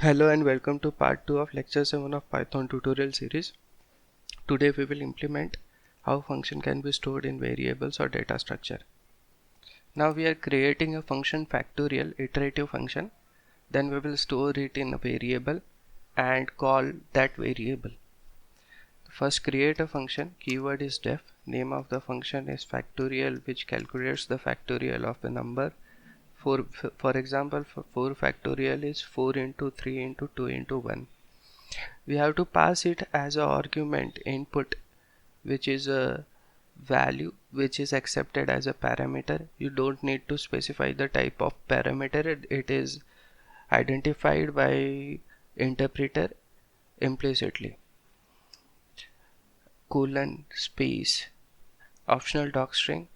Hello and welcome to part 2 of lecture 7 of Python tutorial series. Today we will implement how function can be stored in variables or data structure. Now we are creating a function factorial iterative function. Then we will store it in a variable and call that variable. First create a function, keyword is def, name of the function is factorial which calculates the factorial of the number. For example, 4 factorial is 4 into 3 into 2 into 1. We have to pass it as an argument input, which is a value which is accepted as a parameter. You don't need to specify the type of parameter. It is identified by interpreter implicitly. Colon space optional docstring.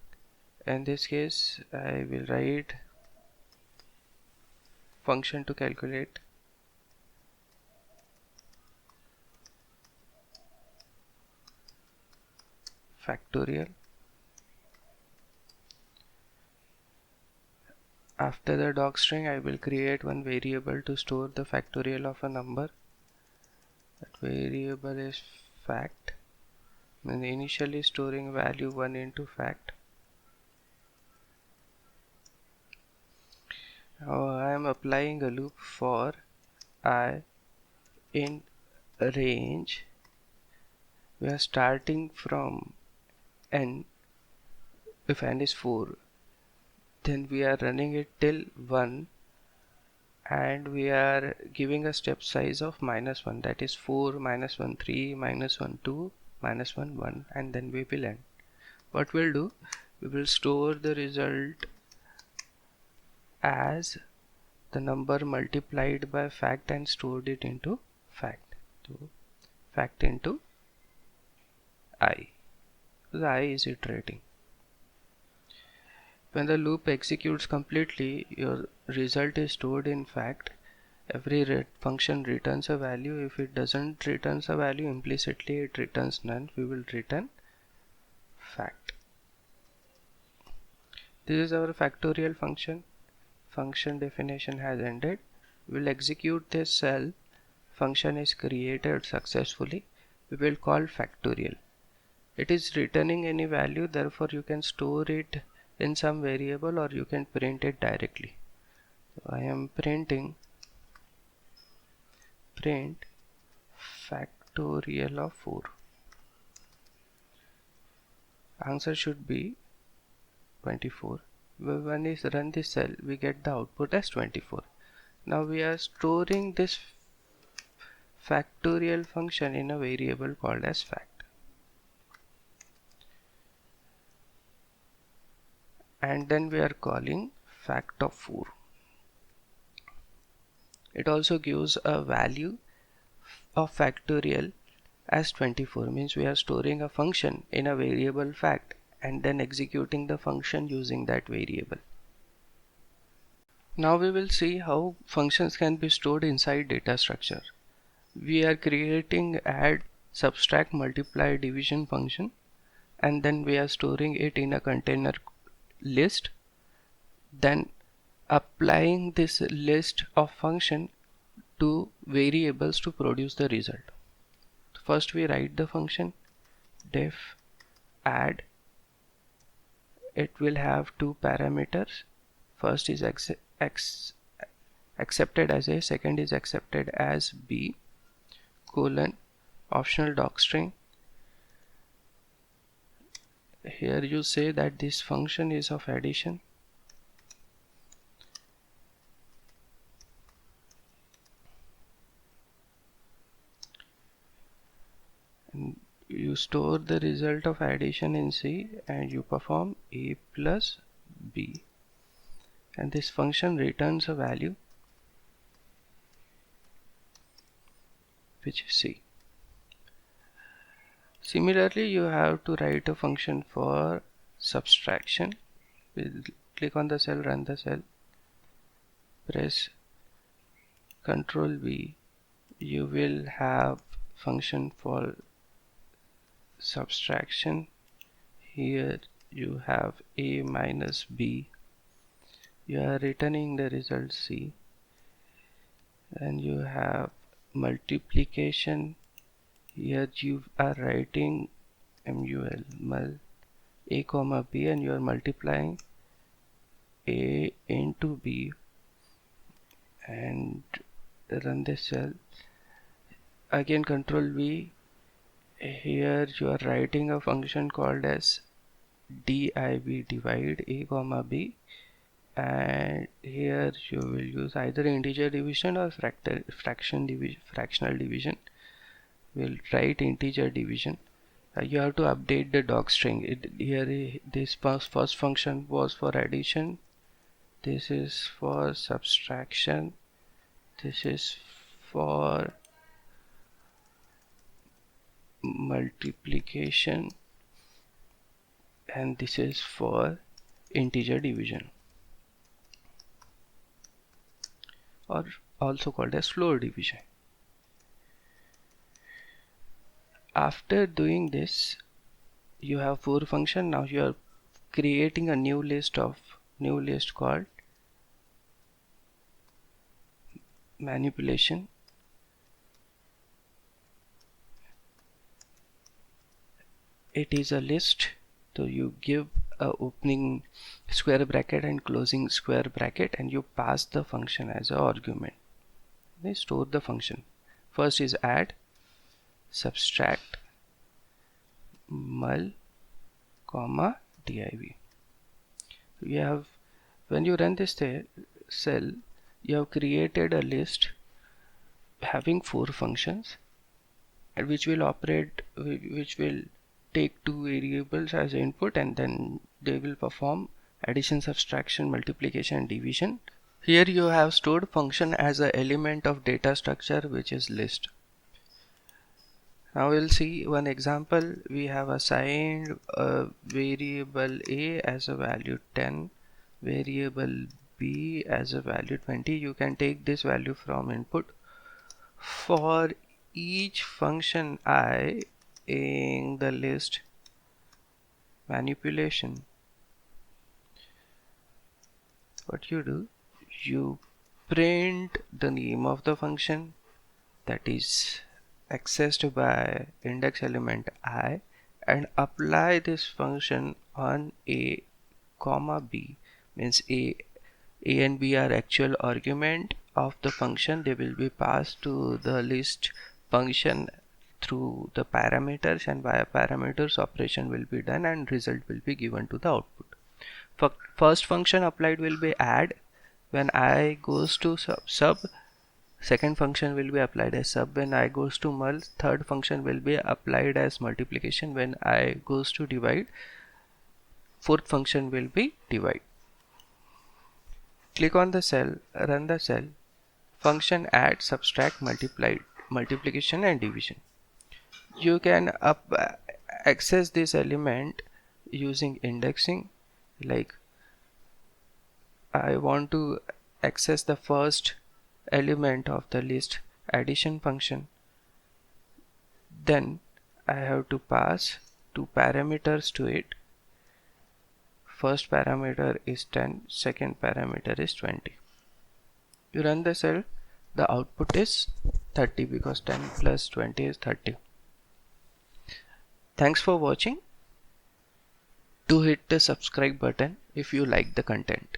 In this case I will write function to calculate factorial. After the docstring I will create one variable to store the factorial of a number. That variable is fact, and initially storing value 1 into fact. Now I am applying a loop for I in range. We are starting from n. If n is 4, then we are running it till 1, and we are giving a step size of -1, that is 4 -1 3 -1 2 -1 1, and then we will end. What we'll do, we will store the result as the number multiplied by fact and stored it into fact. So fact into I, because I is iterating. When the loop executes completely, your result is stored in fact. Every function returns a value. If it doesn't returns a value, implicitly it returns none. We will return fact. This is our factorial function. Function definition has ended. We will execute this cell. Function is created successfully. We will call factorial. It is returning any value, therefore you can store it in some variable or you can print it directly. So I am printing print factorial of 4. Answer should be 24. When we run this cell, we get the output as 24. Now we are storing this factorial function in a variable called as fact, and then we are calling fact of 4. It also gives a value of factorial as 24, means we are storing a function in a variable fact and then executing the function using that variable. Now we will see how functions can be stored inside data structure. We are creating add, subtract, multiply, division function, and then we are storing it in a container list, then applying this list of function to variables to produce the result. First we write the function def add. It will have two parameters. First is accepted as a, second is accepted as b, colon optional docstring. Here you say that this function is of addition. And you store the result of addition in C and you perform a plus b, and this function returns a value which is C. Similarly, you have to write a function for subtraction. We'll click on the cell, run the cell, press Ctrl V. You will have function for subtraction. Here you have a minus b. You are returning the result C. Then you have multiplication. Here you are writing mul a comma b, and you are multiplying a into b, and run this cell. Again control V. Here you are writing a function called as div, divide a comma b, and here you will use either integer division or fractional division. We'll write integer division. You have to update the doc string. This first function was for addition, this is for subtraction, this is for multiplication, and this is for integer division, or also called as floor division. After doing this, you have 4 functions. Now you are creating a new list called manipulation. It is a list, so you give a opening square bracket and closing square bracket, and you pass the function as an argument. They store the function. First is add, subtract, mul, comma, div. You have, when you run this cell, you have created a list having 4 functions, and which will take 2 variables as input, and then they will perform addition, subtraction, multiplication, and division. Here you have stored function as an element of data structure, which is list. Now we'll see one example. We have assigned a variable a as a value 10, variable b as a value 20. You can take this value from input. For each function I in the list manipulation, what you do, you print the name of the function that is accessed by index element I, and apply this function on a comma b. Means a and b are actual argument of the function. They will be passed to the list function through the parameters, and via parameters operation will be done and result will be given to the output. First function applied will be add when I goes to sub. Second function will be applied as sub when I goes to mul. Third function will be applied as multiplication when I goes to divide. Fourth function will be divide. Click on the cell, run the cell. Function add, subtract, multiplication and division. You can access this element using indexing. Like I want to access the first element of the list, addition function. Then I have to pass 2 parameters to it. First parameter is 10, second parameter is 20. You run the cell, the output is 30 because 10 plus 20 is 30. Thanks for watching. Do hit the subscribe button if you like the content.